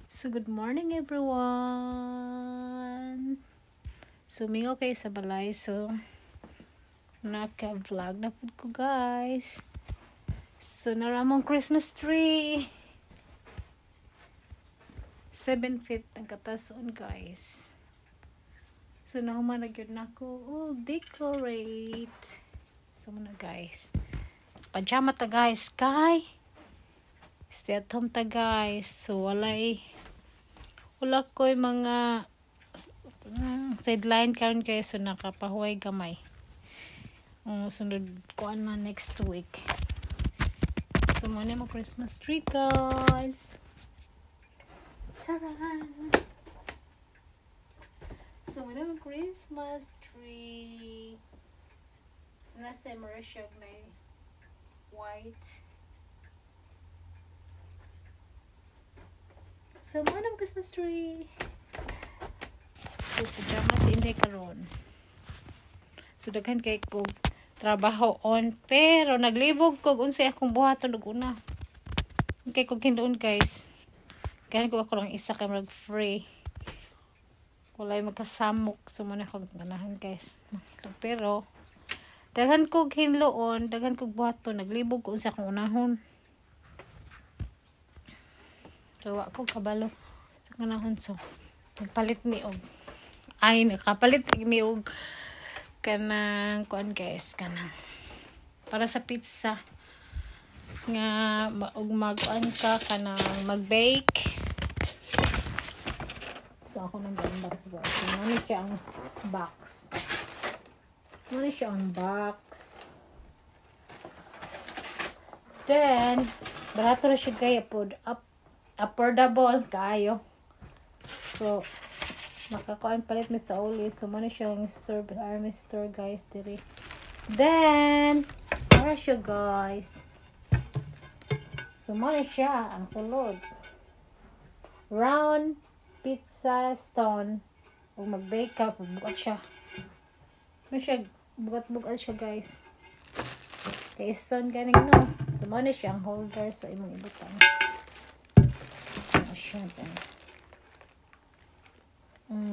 So, good morning everyone! So, mingaw kayo sa balay. So, naka-vlog na po ko guys. So, naramong Christmas tree. 7 feet ang katason guys. So, nahumanag yun na ako. Oh, decorate. So, muna guys. Pajama ta guys. Stay at home ta guys. So, wala ko'y mga sideline karon kayo, so nakapahuway gamay. Sunod ko na next week. So muna mo Christmas tree guys. Taran! So muna mo Christmas tree. So nasa Marisha na white. So muna mo Christmas tree. So pajamas inday karon. So daghan kay ko trabaho on, pero naglibog ko unsay akong buhaton og una. Kay ko hindoon guys. Kaya ko ako lang isa ka mag free. Walay magkasamok, so muna ko ganahan guys. Pero daghan ko hinloon, daghan ko buhaton, naglibog ko unsa akong unahon. So ako kabalo sa kanahon, so nagpalit ni og nakapalit mi og kanang kuan guys, kanang para sa pizza nga og mag-kuan ka kanang mag-bake. So ako nang gambar sa box. Ano siya ang box? Ano siya ang box? Then barato ra siya kay affordable kayo. So makakuan palit mi sa uli. So muna siya ang store, army store guys diri. Then para siya guys. So muna siya ang sulod. Round pizza stone. O mag-bake ka, bugat siya. Ano siya, bugat-bugat siya guys. Kay stone ganing no. So muna siya ang holder sa imong ibutan. Ano siya din.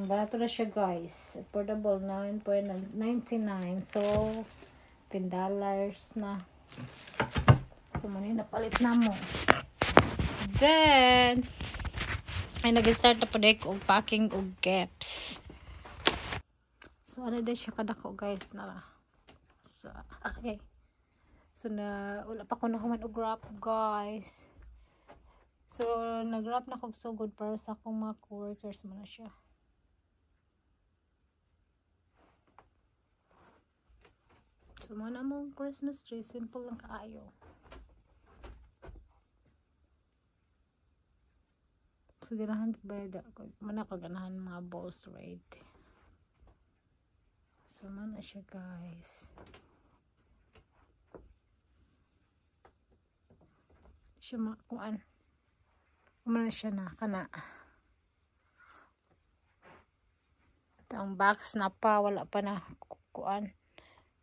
Barato na siya guys. Affordable, $9.99. So, $10 na. So, muna napalit na mo. Then, ay nag-start na po dahil og packing og gaps. So, ano dahil siya kadako guys na. So, okay. So, wala pa ko nakuman og wrap guys. So, nag-wrap na kog so good para sa akong mga co-workers mo na siya. So, muna mong Christmas tree. Simple lang kaayo. So, ganahan ba? Muna ka ganahan mga balls red. So, muna siya guys. Siya makuan. Muna siya na. Kana. Ito ang box na pa. Wala pa na kuan.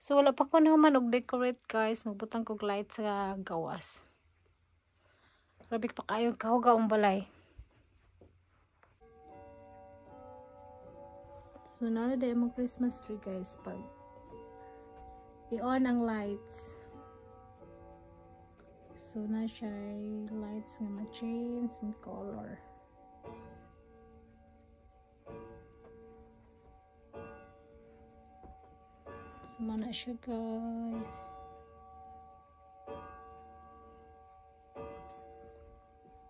So, wala pa ko naman og-decorate guys. Magbutang kog light sa gawas. Grabe pa kayo kahugaong balay. So, na day mo Christmas tree guys. Pag i-on ang lights. So, na siya lights nga ma-change in color. Mana siya guys.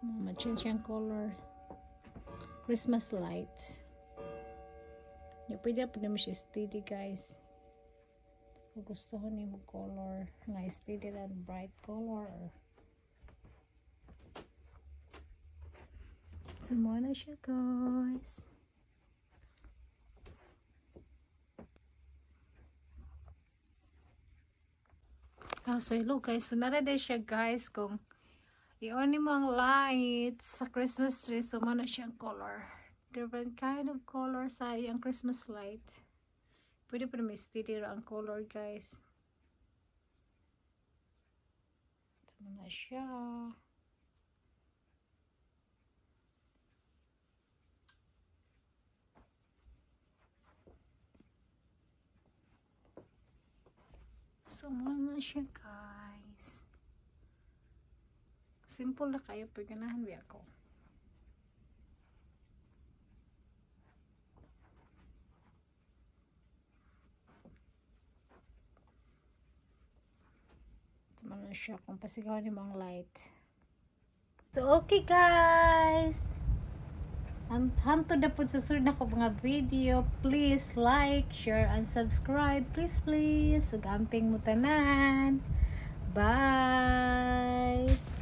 Ma-change yung color. Christmas light. Pwede mo siya steady guys. Kung gusto ko niyo color na steady and bright color. So mana siya guys. So hello guys, so naraday siya guys kung i-on mo ang lights sa Christmas tree, so mana siyang color, different kind of color sa yung Christmas light. Pwede pa naman steady ang color guys. So mana siya. So, na siya, guys. Simple na kayo, pero ganahan ba ako. So, na siya kung pasigaw ni mga light. So, okay, guys. Hantod na po sa sunod na ko mga video. Please like, share, and subscribe. Please, please. Ug amping mo tanan. Bye!